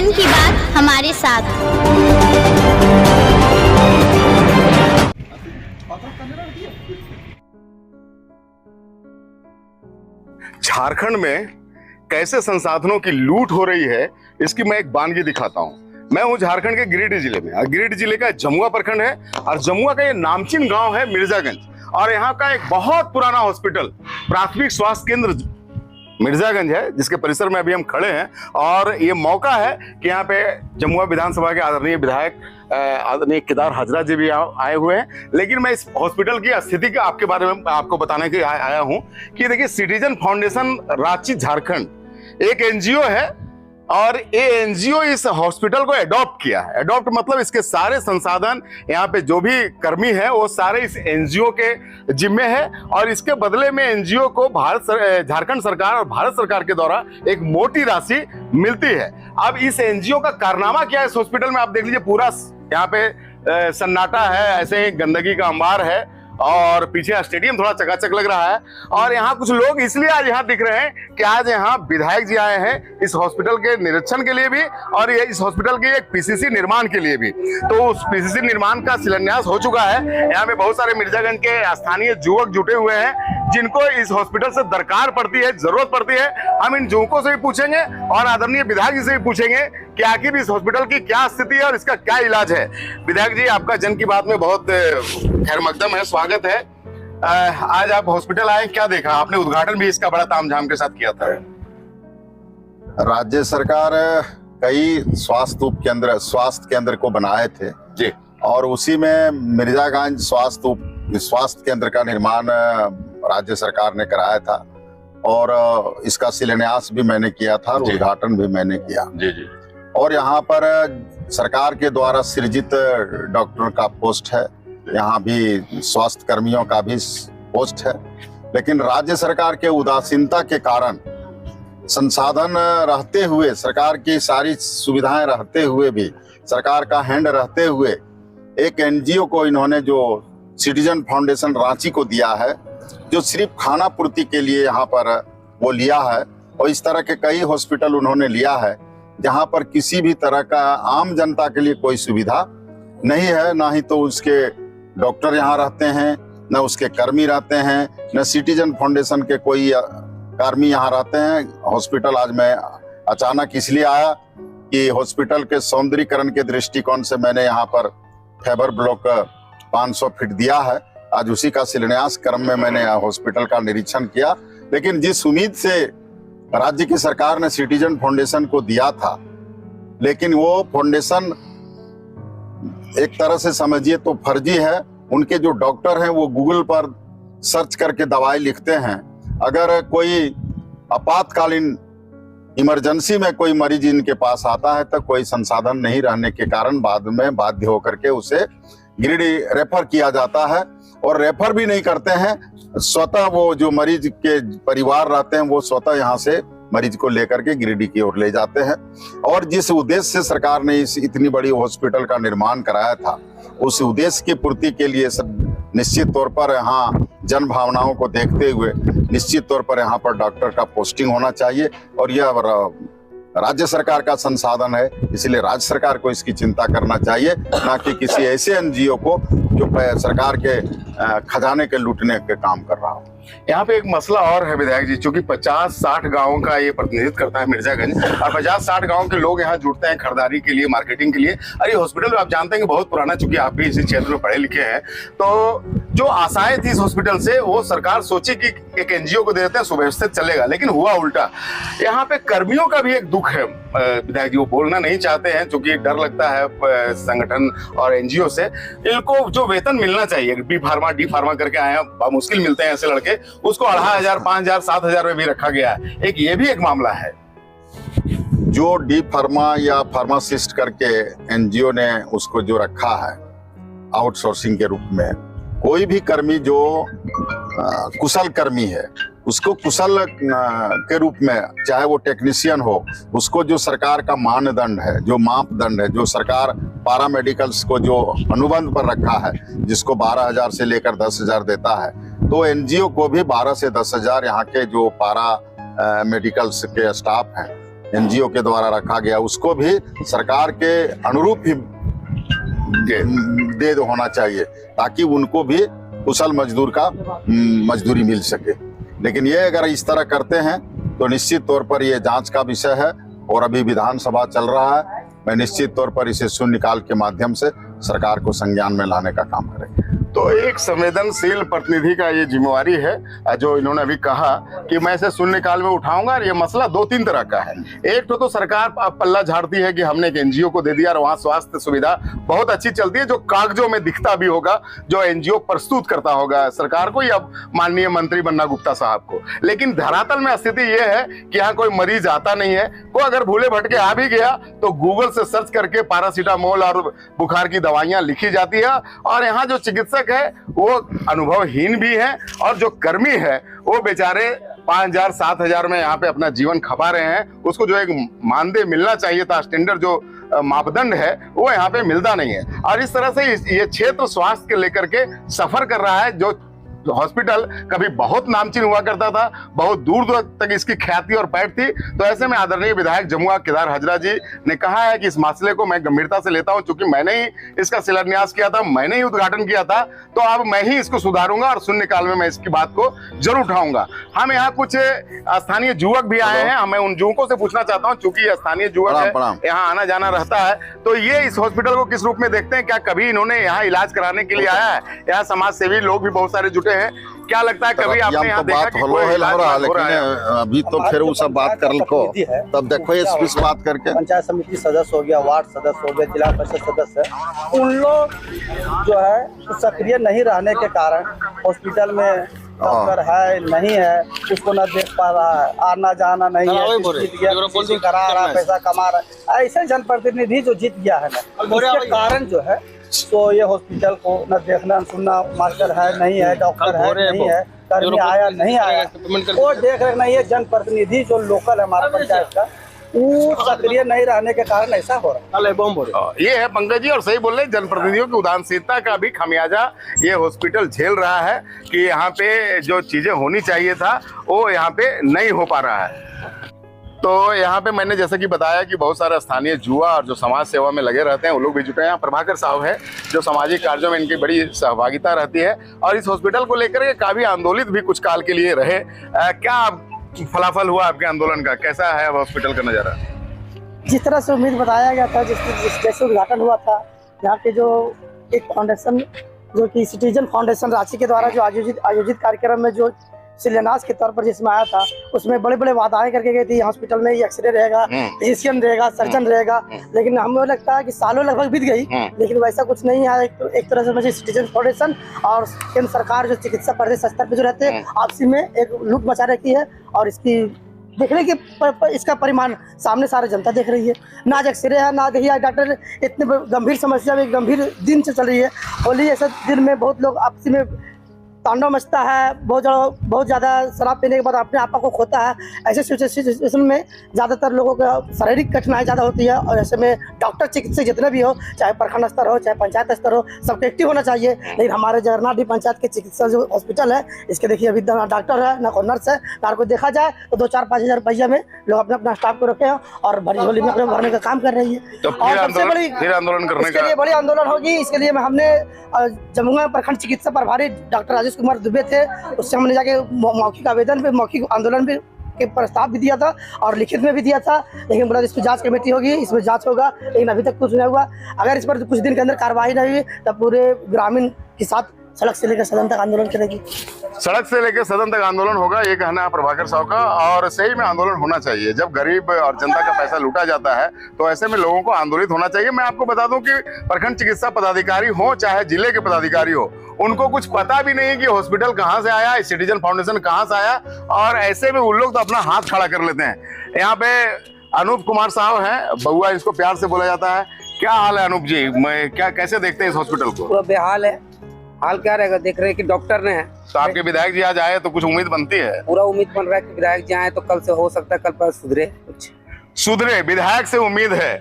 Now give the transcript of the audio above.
जन की बात हमारे साथ। झारखंड में कैसे संसाधनों की लूट हो रही है, इसकी मैं एक वानगी दिखाता हूँ। मैं हूँ झारखंड के गिरिडीह जिले में, और गिरिडीह जिले का जमुआ प्रखंड है, और जमुआ का ये नामचीन गांव है मिर्जागंज। और यहाँ का एक बहुत पुराना हॉस्पिटल, प्राथमिक स्वास्थ्य केंद्र मिर्जागंज है, जिसके परिसर में अभी हम खड़े हैं। और ये मौका है कि यहाँ पे जमुआ विधानसभा के आदरणीय विधायक आदरणीय केदार हाजरा जी भी आए हुए हैं। लेकिन मैं इस हॉस्पिटल की स्थिति का आपके बारे में आपको बताने के आया हूँ कि देखिए, सिटीजन फाउंडेशन रांची झारखंड एक एनजीओ है, और ये एनजीओ इस हॉस्पिटल को एडॉप्ट किया है। एडॉप्ट मतलब इसके सारे संसाधन, यहाँ पे जो भी कर्मी है वो सारे इस एनजीओ के जिम्मे है, और इसके बदले में एनजीओ को झारखंड सरकार और भारत सरकार के द्वारा एक मोटी राशि मिलती है। अब इस एनजीओ का कारनामा क्या है इस हॉस्पिटल में, आप देख लीजिए। पूरा यहाँ पे सन्नाटा है, ऐसे ही गंदगी का अंबार है, और पीछे स्टेडियम थोड़ा चकाचक लग रहा है। और यहाँ कुछ लोग इसलिए आज यहाँ दिख रहे हैं कि आज यहाँ विधायक जी आए हैं इस हॉस्पिटल के निरीक्षण के लिए भी, और ये इस हॉस्पिटल के एक पीसीसी निर्माण के लिए भी। तो उस पीसीसी निर्माण का शिलान्यास हो चुका है। यहाँ पे बहुत सारे मिर्जागंज के स्थानीय युवक जुटे हुए हैं, जिनको इस हॉस्पिटल से दरकार पड़ती है, जरूरत पड़ती है। हम इन युवकों से भी पूछेंगे और आदरणीय विधायक जी से भी पूछेंगे कि आखिर इस हॉस्पिटल की क्या स्थिति है और इसका क्या इलाज है। विधायक जी, आपका जन की बात में बहुत खैर मकदम है, स्वागत है। आज आप हॉस्पिटल आए, क्या देखा आपने? उद्घाटन भी इसका बड़ा तामझाम के साथ किया था। राज्य सरकार कई स्वास्थ्य केंद्र को बनाए थे जी, और उसी में मिर्जागंज स्वास्थ्य केंद्र का निर्माण राज्य सरकार ने कराया था, और इसका शिलान्यास भी मैंने किया था और उद्घाटन भी मैंने किया। जी जी। और यहाँ पर सरकार के द्वारा सृजित डॉक्टर का पोस्ट है, यहाँ भी स्वास्थ्य कर्मियों का भी पोस्ट है। लेकिन राज्य सरकार के उदासीनता के कारण, संसाधन रहते हुए, सरकार की सारी सुविधाएं रहते हुए भी, सरकार का हैंड रहते हुए, एक एनजीओ को इन्होंने जो सिटीजन फाउंडेशन रांची को दिया है, जो सिर्फ खाना पूर्ति के लिए यहाँ पर वो लिया है। और इस तरह के कई हॉस्पिटल उन्होंने लिया है जहाँ पर किसी भी तरह का आम जनता के लिए कोई सुविधा नहीं है, ना ही तो उसके डॉक्टर यहाँ रहते हैं, न उसके कर्मी रहते हैं, न सिटीजन फाउंडेशन के कोई कर्मी यहाँ रहते हैं। हॉस्पिटल आज मैं अचानक इसलिए आया कि हॉस्पिटल के सौंदर्यीकरण के दृष्टिकोण से मैंने यहाँ पर फाइबर ब्लॉक 500 फीट दिया है। आज उसी का शिलान्यास क्रम में मैंने हॉस्पिटल का निरीक्षण किया। लेकिन जिस उम्मीद से राज्य की सरकार ने सिटीजन फाउंडेशन को दिया था, लेकिन वो फाउंडेशन एक तरह से समझिए तो फर्जी है। उनके जो डॉक्टर हैं वो गूगल पर सर्च करके दवाई लिखते हैं। अगर कोई आपातकालीन इमरजेंसी में कोई मरीज इनके पास आता है तो कोई संसाधन नहीं रहने के कारण बाद में बाध्य होकर के उसे गिरिडीह रेफर किया जाता है, और रेफर भी नहीं करते हैं। स्वतः वो जो मरीज के परिवार रहते हैं वो स्वतः यहाँ से मरीज को लेकर के गिरिडीह की ओर ले जाते हैं। और जिस उद्देश्य से सरकार ने इस इतनी बड़ी हॉस्पिटल का निर्माण कराया था, उस उद्देश्य की पूर्ति के लिए निश्चित तौर पर यहाँ जन भावनाओं को देखते हुए निश्चित तौर पर यहाँ पर डॉक्टर का पोस्टिंग होना चाहिए। और यह राज्य सरकार का संसाधन है, इसलिए राज्य सरकार को इसकी चिंता करना चाहिए, ना कि किसी ऐसे एनजीओ को जो सरकार के खजाने के लूटने के काम कर रहा हो। यहाँ पे एक मसला और है विधायक जी, चूंकि 50-60 गांवों का ये प्रतिनिधित्व करता है मिर्जागंज, और 50-60 गांव के लोग यहाँ जुटते हैं खरीदारी के लिए, मार्केटिंग के लिए। और ये हॉस्पिटल आप जानते हैं कि बहुत पुराना, चूंकि आप भी इसी क्षेत्र में पढ़े लिखे हैं, तो जो आशाएं थी इस हॉस्पिटल से, वो सरकार सोची कि एक एनजीओ को दे देते हैं, सुव्यवस्थित चलेगा, लेकिन हुआ उल्टा। यहाँ पे कर्मियों का भी एक दुख है विधायक जी, वो बोलना नहीं चाहते हैं क्योंकि डर लगता है संगठन और एनजीओ से। इनको जो वेतन मिलना चाहिए, बी फार्मा डी फार्मा करके आए हैं, मुश्किल मिलते हैं ऐसे लड़के, उसको 2500, 5000, 7000 में भी रखा गया है। ये भी एक मामला है। जो डी फार्मा या फार्मासिस्ट करके एनजीओ ने उसको जो रखा है आउटसोर्सिंग के रूप में, कोई भी कर्मी जो कुशल कर्मी है उसको कुशल के रूप में, चाहे वो टेक्नीशियन हो, उसको जो सरकार का मानदंड है, जो मापदंड है, जो सरकार पारा मेडिकल्स को जो अनुबंध पर रखा है, जिसको 12,000 से लेकर 10,000 देता है, तो एनजीओ को भी 12 से 10,000 यहाँ के जो पारा मेडिकल्स के स्टाफ हैं एनजीओ के द्वारा रखा गया उसको भी सरकार के अनुरूप ही दे होना चाहिए, ताकि उनको भी कुशल मजदूर का मजदूरी मिल सके। लेकिन ये अगर इस तरह करते हैं तो निश्चित तौर पर ये जांच का विषय है, और अभी विधानसभा चल रहा है। मैं निश्चित तौर पर इसे शून्यकाल के माध्यम से सरकार को संज्ञान में लाने का काम करेंगे। तो एक संवेदनशील प्रतिनिधि का ये जिम्मेवारी है जो इन्होंने अभी कहा कि मैं इसे शून्यकाल में उठाऊंगा। और ये मसला दो तीन तरह का है। एक तो सरकार पल्ला झाड़ती है कि हमने एक एनजीओ को दे दिया और वहां स्वास्थ्य सुविधा बहुत अच्छी चलती है, जो कागजों में दिखता भी होगा, जो एनजीओ प्रस्तुत करता होगा सरकार को या माननीय मंत्री बन्ना गुप्ता साहब को। लेकिन धरातल में स्थिति ये है कि यहाँ कोई मरीज आता नहीं है। कोई अगर भूले भटके आ भी गया तो गूगल से सर्च करके पैरासीटामोल और बुखार की दवाइयां लिखी जाती है, और यहाँ जो चिकित्सक है वो अनुभवहीन भी है, और जो कर्मी है वो बेचारे 5,000 7,000 में यहाँ पे अपना जीवन खपा रहे हैं। उसको जो एक मानदेय मिलना चाहिए था, स्टैंडर्ड जो मापदंड है वो यहाँ पे मिलता नहीं है। और इस तरह से ये क्षेत्र स्वास्थ्य के लेकर के सफर कर रहा है। जो हॉस्पिटल कभी बहुत नामचीन हुआ करता था, बहुत दूर दूर तक इसकी ख्याति और पैठ थी। तो ऐसे में आदरणीय विधायक जमुआ केदार हाजरा जी ने कहा है कि इस मसले को मैं गंभीरता से लेता हूं, क्योंकि मैंने ही इसका शिलान्यास किया था, मैंने ही उद्घाटन किया था, तो अब मैं ही इसको सुधारूंगा और शून्यकाल में मैं इसकी बात को जरूर उठाऊंगा। हम यहाँ कुछ स्थानीय युवक भी आए हैं, मैं उन युवकों से पूछना चाहता हूँ, चूंकि स्थानीय युवक है, यहाँ आना जाना रहता है, तो ये इस हॉस्पिटल को किस रूप में देखते हैं? क्या कभी इन्होंने यहाँ इलाज कराने के लिए आया है? यहाँ समाज सेवी लोग भी बहुत सारे जुटे हैं, क्या लगता है कभी आपने यहाँ देखा कि कोई इलाज हो रहा है? अभी तो फिर वो सब बात कर लो, तब देखो इस बात करके पंचायत समिति सदस्य हो गया, वार्ड सदस्य हो गया, जिला परिषद सदस्य, उन लोग जो है सक्रिय नहीं रहने के कारण हॉस्पिटल में डॉक्टर है नहीं है, उसको न देख पा रहा है, आना जाना नहीं है, करा रहा है, पैसा कमा रहा है। ऐसे जनप्रतिनिधि जो जीत गया है ना, उसके कारण जो है तो ये हॉस्पिटल को न देखना न सुनना, मास्टर है नहीं है, डॉक्टर है नहीं है, कर्मी आया नहीं आया, वो देख रहे नहीं है। जनप्रतिनिधि जो लोकल है हमारा पंचायत का, वो सक्रिय नहीं रहने के कारण ऐसा हो रहा है। ये है पंकज जी, और सही बोल रहे, जनप्रतिनिधियों की उदासीनता का भी खमियाजा ये हॉस्पिटल झेल रहा है कि यहाँ पे जो चीजें होनी चाहिए था वो यहाँ पे नहीं हो पा रहा है। तो यहाँ पे मैंने जैसे कि बताया कि बहुत सारे स्थानीय युवा और जो समाज सेवा में लगे रहते हैं वो लोग भी जुटे हैं। प्रभाकर साहब है जो सामाजिक कार्यों में इनकी बड़ी सहभागिता रहती है, और इस हॉस्पिटल को लेकर के काफी आंदोलित भी कुछ काल के लिए रहे। क्या फलाफल हुआ आपके आंदोलन का? कैसा है अब हॉस्पिटल का नजारा? जिस तरह से उम्मीद बताया गया था, जैसे उद्घाटन हुआ था, यहाँ के जो एक फाउंडेशन जो कि सिटीजन फाउंडेशन रांची के द्वारा जो आयोजित कार्यक्रम में जो शिलान्यास के तौर पर जिसमें आया था, उसमें बड़े बड़े वादाएं करके गए थे। हॉस्पिटल में एक्सरे रहेगा, फिजिशियन रहेगा, सर्जन रहेगा, लेकिन हमें लगता है कि सालों लगभग बीत गई, लेकिन वैसा कुछ नहीं है। एक तरह से मुझे सिटीजन फाउंडेशन और केंद्र सरकार जो चिकित्सा प्रदेश स्तर पर जो रहते हैं आपसी में एक लूट मचा रखी है, और इसकी देखने की इसका परिमाण सामने सारे जनता देख रही है। ना एक्सरे है, ना देखिए डॉक्टर, इतने गंभीर समस्या में गंभीर दिन से चल रही है। होली ऐसे दिन में बहुत लोग आपसी में तांडव मचता है, बहुत ज़्यादा शराब पीने के बाद अपने आपा को खोता है। ऐसे सिचुएशन में ज़्यादातर लोगों का शारीरिक कठिनाई ज़्यादा होती है, और ऐसे में डॉक्टर चिकित्सक जितने भी हो, चाहे प्रखंड स्तर हो चाहे पंचायत स्तर हो, सबको एक्टिव होना चाहिए। लेकिन हमारे जगरनाथ पंचायत के चिकित्सा जो हॉस्पिटल है, इसके देखिए अभी ना डॉक्टर है, ना कोई नर्स है, ना को देखा जाए तो 2-4-5 हज़ार रुपया में लोग अपना स्टाफ को रखे हैं और भरी झोली में अपने भरने का काम कर रही है। और सबसे बड़ी आंदोलन करने इसके लिए बड़ी आंदोलन होगी। इसके लिए हमने जमुआ प्रखंड चिकित्सा प्रभारी डॉक्टर राजेश कुमार दुबे थे, उससे हमने जाके मौखिक आवेदन पे, मौखिक आंदोलन पे के प्रस्ताव भी दिया था और लिखित में भी दिया था, लेकिन बोला इस पर जांच कमेटी होगी, इसमें जांच होगा, लेकिन अभी तक कुछ नहीं हुआ। अगर इस पर कुछ दिन के अंदर कार्रवाई नहीं हुई तब पूरे ग्रामीण के साथ सड़क से लेकर सदन तक आंदोलन करेगी। सड़क से लेकर सदन तक आंदोलन होगा, ये कहना है प्रभाकर साहब का, और सही में आंदोलन होना चाहिए। जब गरीब और जनता का पैसा लूटा जाता है तो ऐसे में लोगों को आंदोलित होना चाहिए। मैं आपको बता दूं कि प्रखंड चिकित्सा पदाधिकारी हो चाहे जिले के पदाधिकारी हो, उनको कुछ पता भी नहीं कि हॉस्पिटल कहाँ से आया, सिटीजन फाउंडेशन कहाँ से आया, और ऐसे में उन लोग तो अपना हाथ खड़ा कर लेते हैं। यहाँ पे अनूप कुमार साहब हैं, बउआ इसको प्यार से बोला जाता है। क्या हाल है अनूप जी? क्या कैसे देखते हैं इस हॉस्पिटल को? पूरा बेहाल है। हाल क्या रहेगा, देख रहे हैं कि डॉक्टर ने है, तो आपके विधायक जी आज आए तो कुछ उम्मीद बनती है? पूरा उम्मीद बन रहा है कि विधायक जी आए तो कल से हो सकता है कल पर सुधरे, कुछ सुधरे, विधायक से उम्मीद है।